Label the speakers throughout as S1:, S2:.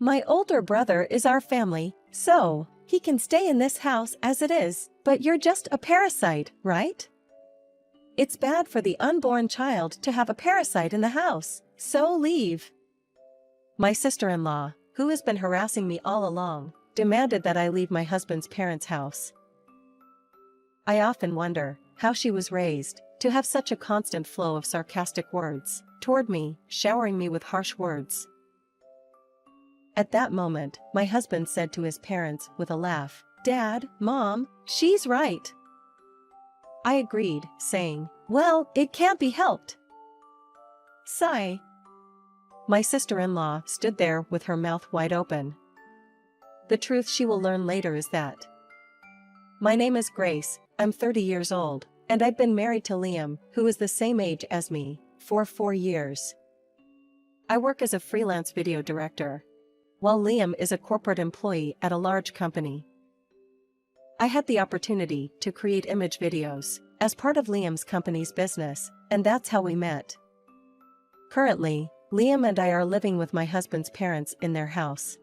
S1: My older brother is our family, so he can stay in this house as it is, but you're just a parasite, right? It's bad for the unborn child to have a parasite in the house, so leave. My sister-in-law, who has been harassing me all along, demanded that I leave my husband's parents' house. I often wonder how she was raised to have such a constant flow of sarcastic words toward me, showering me with harsh words. At that moment, my husband said to his parents with a laugh, "Dad, Mom, she's right." I agreed, saying, "Well, it can't be helped." Sigh. My sister-in-law stood there with her mouth wide open. The truth she will learn later is that my name is Grace, I'm 30 years old, and I've been married to Liam, who is the same age as me, for 4 years. I work as a freelance video director, while Liam is a corporate employee at a large company. I had the opportunity to create image videos as part of Liam's company's business, and that's how we met. Currently, Liam and I are living with my husband's parents in their house.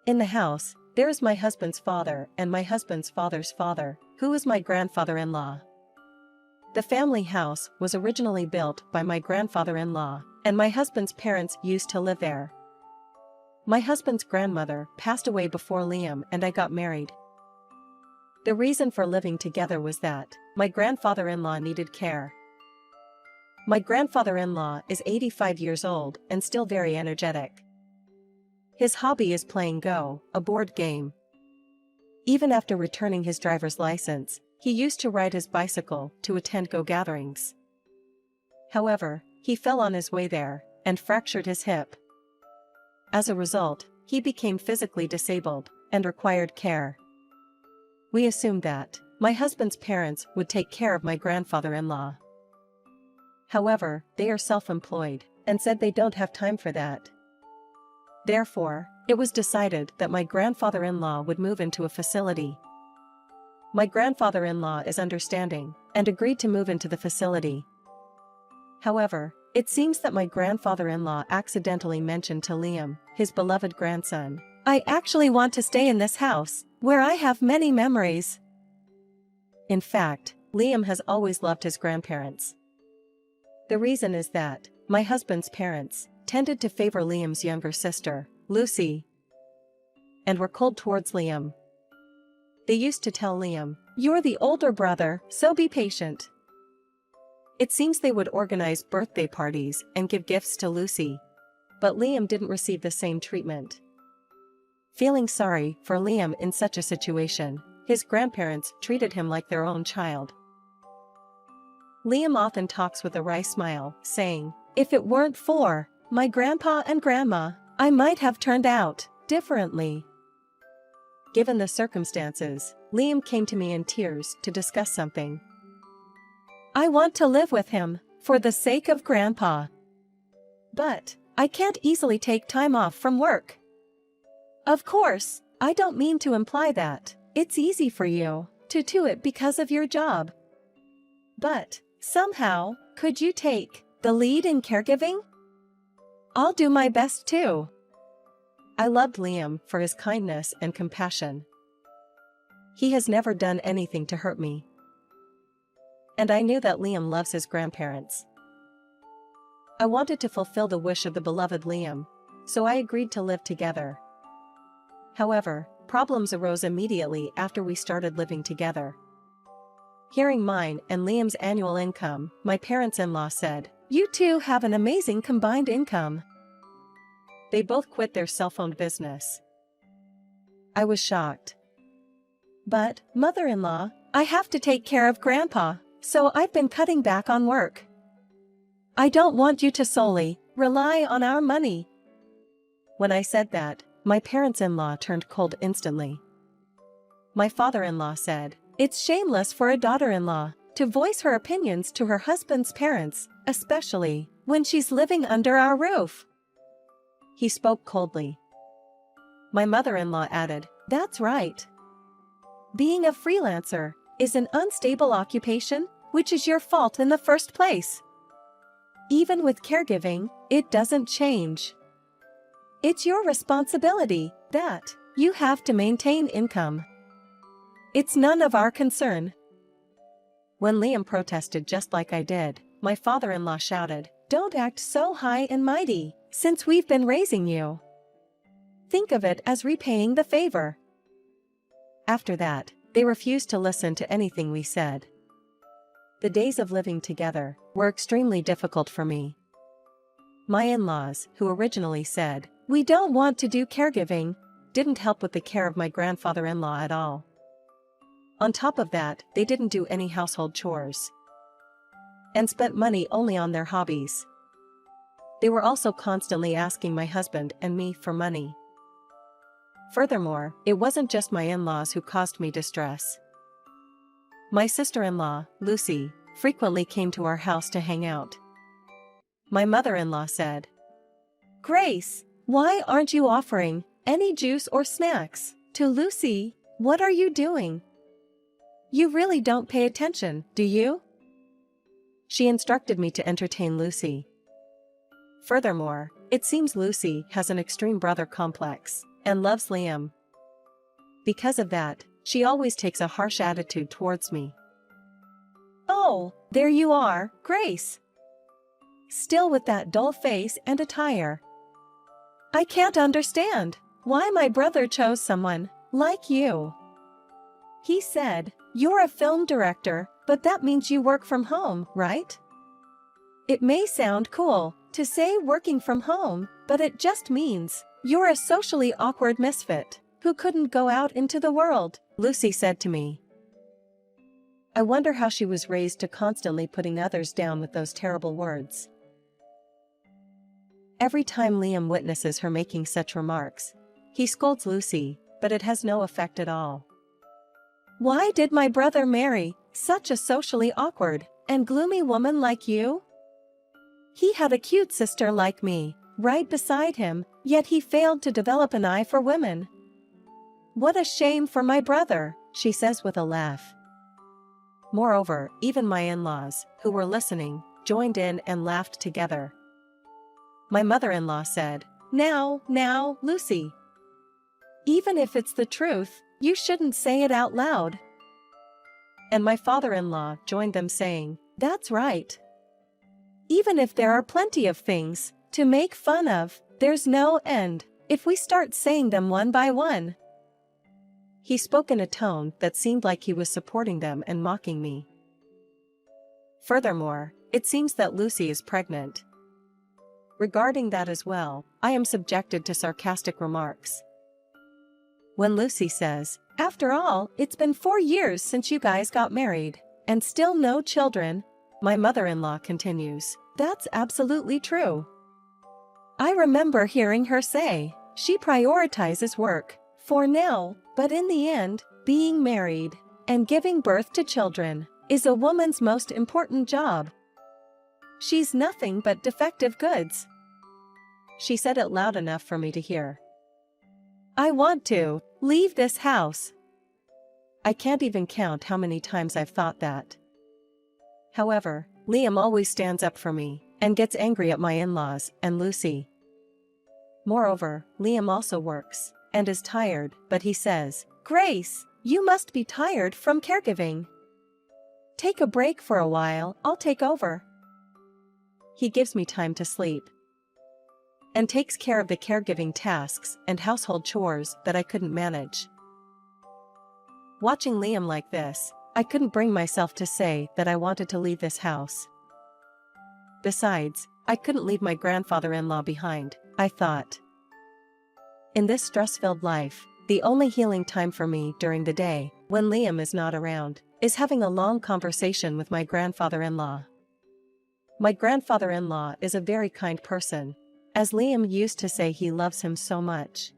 S1: In the house, there is my husband's father and my husband's father's father, who is my grandfather-in-law. The family house was originally built by my grandfather-in-law, and my husband's parents used to live there. My husband's grandmother passed away before Liam and I got married. The reason for living together was that my grandfather-in-law needed care. My grandfather-in-law is 85 years old and still very energetic. His hobby is playing Go, a board game. Even after returning his driver's license, he used to ride his bicycle to attend Go gatherings. However, he fell on his way there and fractured his hip. As a result, he became physically disabled and required care. We assumed that my husband's parents would take care of my grandfather-in-law. However, they are self-employed and said they don't have time for that. Therefore, it was decided that my grandfather-in-law would move into a facility. My grandfather-in-law is understanding and agreed to move into the facility. However, it seems that my grandfather-in-law accidentally mentioned to Liam, his beloved grandson, "I actually want to stay in this house, where I have many memories." In fact, Liam has always loved his grandparents. The reason is that my husband's parents tended to favor Liam's younger sister, Lucy, and were cold towards Liam. They used to tell Liam, "You're the older brother, so be patient." It seems they would organize birthday parties and give gifts to Lucy, but Liam didn't receive the same treatment. Feeling sorry for Liam in such a situation, his grandparents treated him like their own child. Liam often talks with a wry smile, saying, "If it weren't for my grandpa and grandma, I might have turned out differently." Given the circumstances, Liam came to me in tears to discuss something. "I want to live with him, for the sake of grandpa. But I can't easily take time off from work." Of course, I don't mean to imply that it's easy for you to do it because of your job. But somehow, could you take the lead in caregiving? I'll do my best too. I loved Liam for his kindness and compassion. He has never done anything to hurt me. And I knew that Liam loves his grandparents. I wanted to fulfill the wish of the beloved Liam, so I agreed to live together. However, problems arose immediately after we started living together. Hearing mine and Liam's annual income, my parents-in-law said, "You two have an amazing combined income." They both quit their cell phone business. I was shocked. "But, mother-in-law, I have to take care of grandpa, so I've been cutting back on work. I don't want you to solely rely on our money." When I said that, my parents-in-law turned cold instantly. My father-in-law said, "It's shameless for a daughter-in-law to voice her opinions to her husband's parents, especially when she's living under our roof." He spoke coldly. My mother-in-law added, "That's right. Being a freelancer is an unstable occupation, which is your fault in the first place. Even with caregiving, it doesn't change." It's your responsibility that you have to maintain income. It's none of our concern. When Liam protested just like I did, my father-in-law shouted, "Don't act so high and mighty, since we've been raising you. Think of it as repaying the favor." After that, they refused to listen to anything we said. The days of living together were extremely difficult for me. My in-laws, who originally said, "We don't want to do caregiving," didn't help with the care of my grandfather-in-law at all. On top of that, they didn't do any household chores and spent money only on their hobbies. They were also constantly asking my husband and me for money. Furthermore, it wasn't just my in-laws who caused me distress. My sister-in-law, Lucy, frequently came to our house to hang out. My mother-in-law said, "Grace, why aren't you offering any juice or snacks to Lucy? What are you doing? You really don't pay attention, do you?" She instructed me to entertain Lucy. Furthermore, it seems Lucy has an extreme brother complex and loves Liam. Because of that, she always takes a harsh attitude towards me. "Oh, there you are, Grace. Still with that dull face and attire. I can't understand why my brother chose someone like you. He said, you're a film director, but that means you work from home, right? It may sound cool to say working from home, but it just means you're a socially awkward misfit who couldn't go out into the world," Lucy said to me. I wonder how she was raised to constantly putting others down with those terrible words. Every time Liam witnesses her making such remarks, he scolds Lucy, but it has no effect at all. "Why did my brother marry such a socially awkward and gloomy woman like you? He had a cute sister like me right beside him, yet he failed to develop an eye for women. What a shame for my brother," she says with a laugh. Moreover, even my in-laws, who were listening, joined in and laughed together. My mother-in-law said, Now, Lucy. Even if it's the truth, you shouldn't say it out loud." And my father-in-law joined them saying, "That's right. Even if there are plenty of things to make fun of, there's no end if we start saying them one by one." He spoke in a tone that seemed like he was supporting them and mocking me. Furthermore, it seems that Lucy is pregnant. Regarding that as well, I am subjected to sarcastic remarks. When Lucy says, "After all, it's been 4 years since you guys got married, and still no children," my mother-in-law continues, "That's absolutely true. I remember hearing her say, she prioritizes work for now, but in the end, being married and giving birth to children is a woman's most important job. She's nothing but defective goods." She said it loud enough for me to hear. I want to leave this house. I can't even count how many times I've thought that. However, Liam always stands up for me and gets angry at my in-laws and Lucy. Moreover, Liam also works and is tired, but he says, "Grace, you must be tired from caregiving. Take a break for a while, I'll take over." He gives me time to sleep and takes care of the caregiving tasks and household chores that I couldn't manage. Watching Liam like this, I couldn't bring myself to say that I wanted to leave this house. Besides, I couldn't leave my grandfather-in-law behind, I thought. In this stress-filled life, the only healing time for me during the day, when Liam is not around, is having a long conversation with my grandfather-in-law. My grandfather-in-law is a very kind person, as Liam used to say he loves him so much.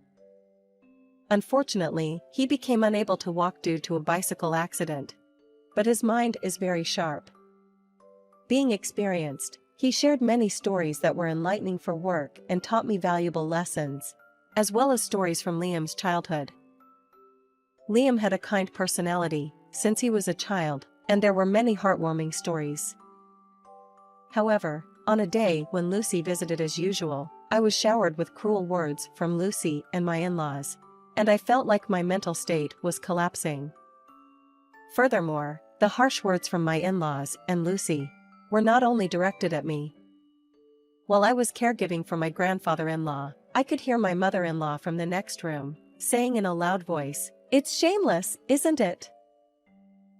S1: Unfortunately, he became unable to walk due to a bicycle accident, but his mind is very sharp. Being experienced, he shared many stories that were enlightening for work and taught me valuable lessons, as well as stories from Liam's childhood. Liam had a kind personality since he was a child, and there were many heartwarming stories. However, on a day when Lucy visited as usual, I was showered with cruel words from Lucy and my in-laws, and I felt like my mental state was collapsing. Furthermore, the harsh words from my in-laws and Lucy were not only directed at me. While I was caregiving for my grandfather-in-law, I could hear my mother-in-law from the next room saying in a loud voice, "It's shameless, isn't it?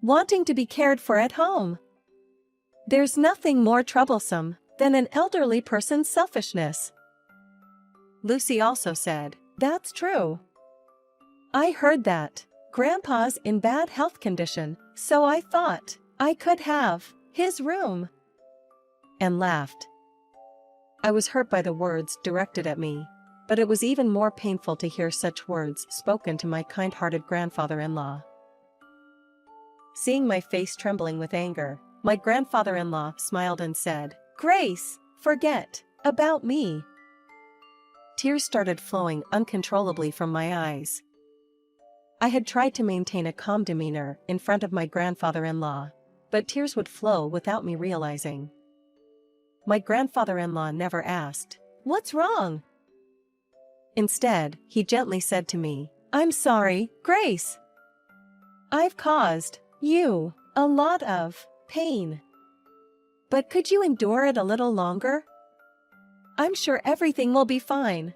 S1: Wanting to be cared for at home. There's nothing more troublesome than an elderly person's selfishness." Lucy also said, "That's true. I heard that. Grandpa's in bad health condition, so I thought I could have his room," and laughed. I was hurt by the words directed at me, but it was even more painful to hear such words spoken to my kind-hearted grandfather-in-law. Seeing my face trembling with anger, my grandfather-in-law smiled and said, "Grace, forget about me." Tears started flowing uncontrollably from my eyes. I had tried to maintain a calm demeanor in front of my grandfather-in-law, but tears would flow without me realizing. My grandfather-in-law never asked, "What's wrong?" Instead, he gently said to me, "I'm sorry, Grace. I've caused you a lot of pain. But could you endure it a little longer? I'm sure everything will be fine."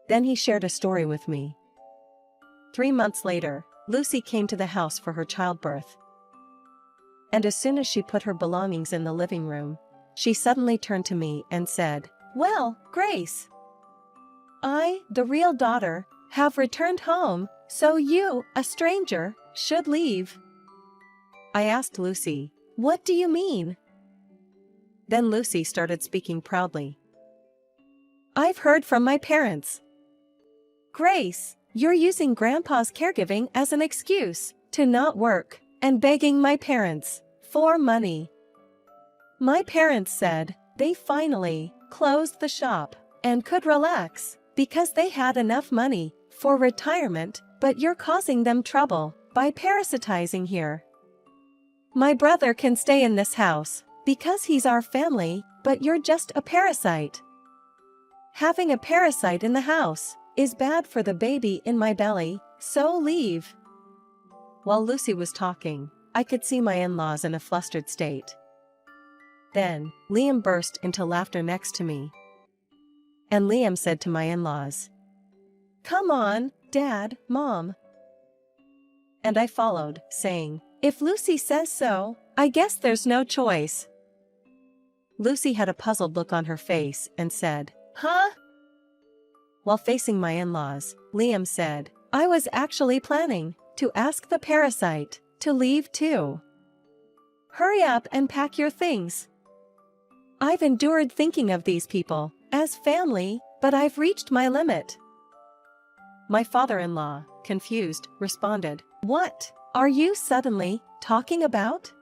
S1: Then he shared a story with me. 3 months later, Lucy came to the house for her childbirth. And as soon as she put her belongings in the living room, she suddenly turned to me and said, "Well, Grace, I, the real daughter, have returned home, so you, a stranger, should leave." I asked Lucy, "What do you mean?" Then Lucy started speaking proudly. "I've heard from my parents. Grace, you're using Grandpa's caregiving as an excuse to not work and begging my parents for money. My parents said they finally closed the shop and could relax because they had enough money for retirement, but you're causing them trouble by parasitizing here. My brother can stay in this house because he's our family, but you're just a parasite. Having a parasite in the house is bad for the baby in my belly, so leave." While Lucy was talking, I could see my in-laws in a flustered state. Then, Liam burst into laughter next to me. And Liam said to my in-laws, "Come on, Dad, Mom." And I followed, saying, "If Lucy says so, I guess there's no choice." Lucy had a puzzled look on her face and said, "Huh?" While facing my in-laws, Liam said, "I was actually planning to ask the parasite to leave too. Hurry up and pack your things. I've endured thinking of these people as family, but I've reached my limit." My father-in-law, confused, responded, "What are you suddenly talking about?"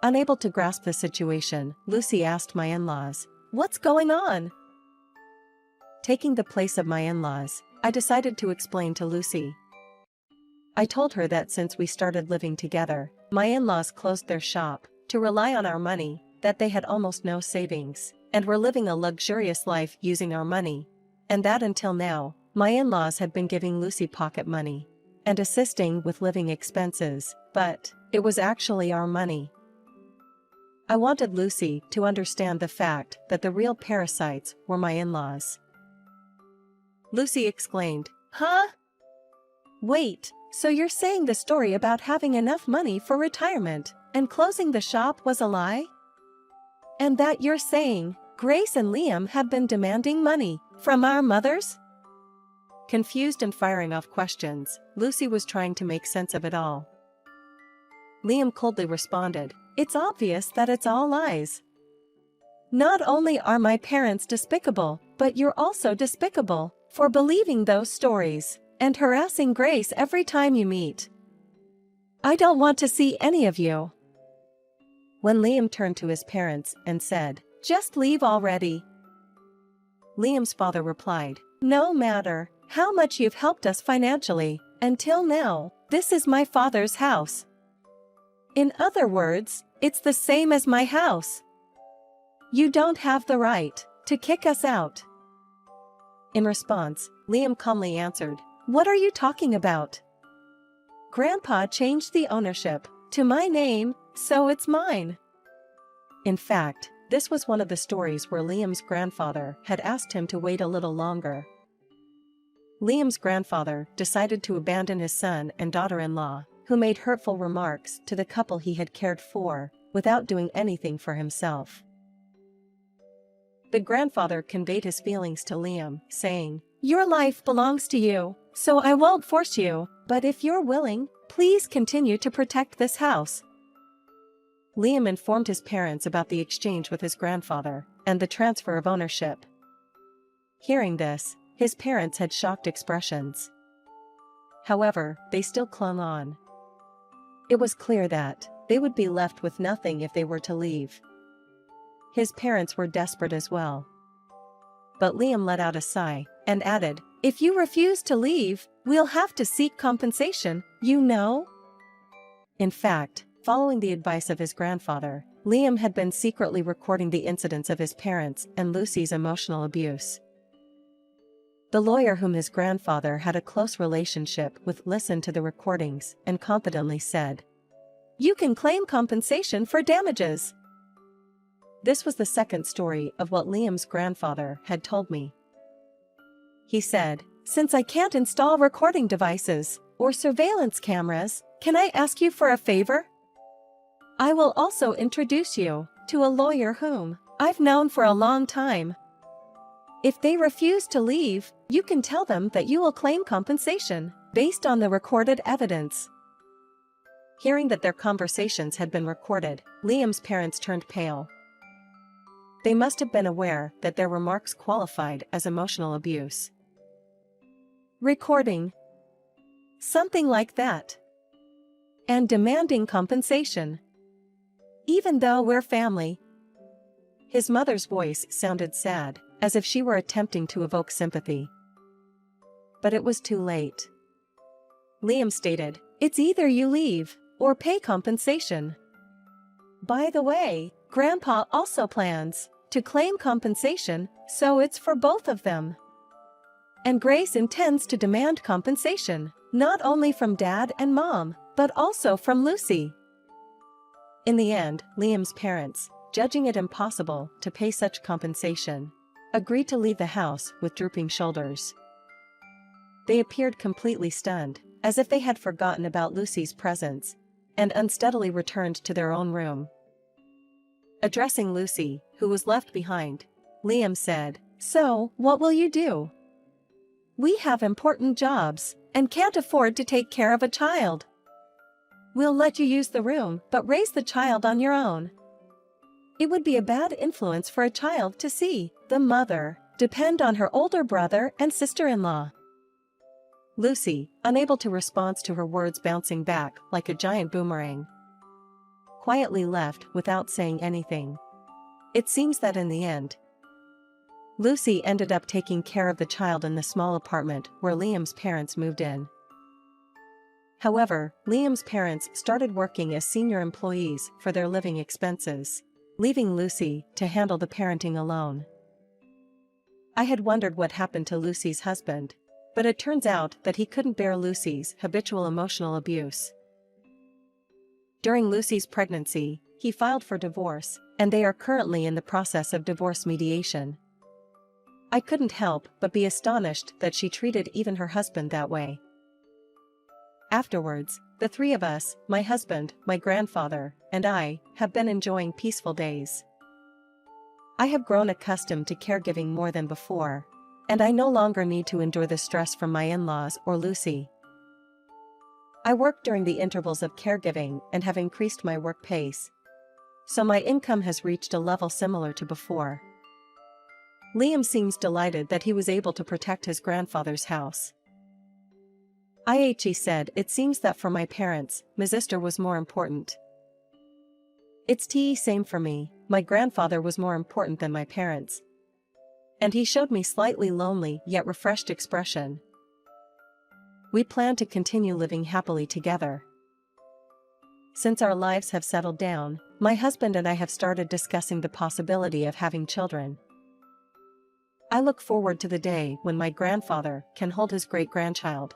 S1: Unable to grasp the situation, Lucy asked my in-laws, "What's going on?" Taking the place of my in-laws, I decided to explain to Lucy. I told her that since we started living together, my in-laws closed their shop to rely on our money, that they had almost no savings, and were living a luxurious life using our money, and that until now, my in-laws had been giving Lucy pocket money and assisting with living expenses, but it was actually our money. I wanted Lucy to understand the fact that the real parasites were my in-laws. Lucy exclaimed, "Huh? Wait, so you're saying the story about having enough money for retirement and closing the shop was a lie? And that you're saying Grace and Liam have been demanding money from our mothers?" Confused and firing off questions, Lucy was trying to make sense of it all. Liam coldly responded, "It's obvious that it's all lies. Not only are my parents despicable, but you're also despicable for believing those stories and harassing Grace every time you meet. I don't want to see any of you." When Liam turned to his parents and said, "Just leave already," Liam's father replied, "No matter how much you've helped us financially, until now, this is my father's house. In other words, it's the same as my house. You don't have the right To kick us out. In response, Liam calmly answered, "What are you talking about? Grandpa changed the ownership to my name, so it's mine." In fact, this was one of the stories where Liam's grandfather had asked him to wait a little longer. Liam's grandfather decided to abandon his son and daughter-in-law, who made hurtful remarks to the couple he had cared for, without doing anything for himself. The grandfather conveyed his feelings to Liam, saying, "Your life belongs to you, so I won't force you, but if you're willing, please continue to protect this house." Liam informed his parents about the exchange with his grandfather, and the transfer of ownership. Hearing this, his parents had shocked expressions. However, they still clung on. It was clear that they would be left with nothing if they were to leave. His parents were desperate as well. But Liam let out a sigh, and added, "If you refuse to leave, we'll have to seek compensation, you know?" In fact, following the advice of his grandfather, Liam had been secretly recording the incidents of his parents and Lucy's emotional abuse. The lawyer whom his grandfather had a close relationship with listened to the recordings and confidently said, "You can claim compensation for damages." This was the second story of what Liam's grandfather had told me. He said, "Since I can't install recording devices or surveillance cameras, can I ask you for a favor? I will also introduce you to a lawyer whom I've known for a long time. If they refuse to leave, you can tell them that you will claim compensation based on the recorded evidence." Hearing that their conversations had been recorded, Liam's parents turned pale. They must have been aware that their remarks qualified as emotional abuse. Recording something like that. And demanding compensation. Even though we're family. His mother's voice sounded sad, as if she were attempting to evoke sympathy. But it was too late. Liam stated, "It's either you leave, or pay compensation." By the way, Grandpa also plans to claim compensation, so it's for both of them. And Grace intends to demand compensation, not only from Dad and Mom, but also from Lucy. In the end, Liam's parents, judging it impossible to pay such compensation, agreed to leave the house with drooping shoulders. They appeared completely stunned, as if they had forgotten about Lucy's presence, and unsteadily returned to their own room. Addressing Lucy, who was left behind, Liam said, "So, what will you do? We have important jobs, and can't afford to take care of a child. We'll let you use the room, but raise the child on your own. It would be a bad influence for a child to see the mother depend on her older brother and sister-in-law." Lucy, unable to respond to her words bouncing back like a giant boomerang, quietly left without saying anything. It seems that in the end, Lucy ended up taking care of the child in the small apartment where Liam's parents moved in. However, Liam's parents started working as senior employees for their living expenses, leaving Lucy to handle the parenting alone. I had wondered what happened to Lucy's husband, but it turns out that he couldn't bear Lucy's habitual emotional abuse. During Lucy's pregnancy, he filed for divorce, and they are currently in the process of divorce mediation. I couldn't help but be astonished that she treated even her husband that way. Afterwards, the three of us, my husband, my grandfather, and I, have been enjoying peaceful days. I have grown accustomed to caregiving more than before, and I no longer need to endure the stress from my in-laws or Lucy. I work during the intervals of caregiving and have increased my work pace, so my income has reached a level similar to before. Liam seems delighted that he was able to protect his grandfather's house. IHE said, "It seems that for my parents, Mr. was more important." It's the same for me, my grandfather was more important than my parents. And he showed me slightly lonely yet refreshed expression. We plan to continue living happily together. Since our lives have settled down, my husband and I have started discussing the possibility of having children. I look forward to the day when my grandfather can hold his great-grandchild.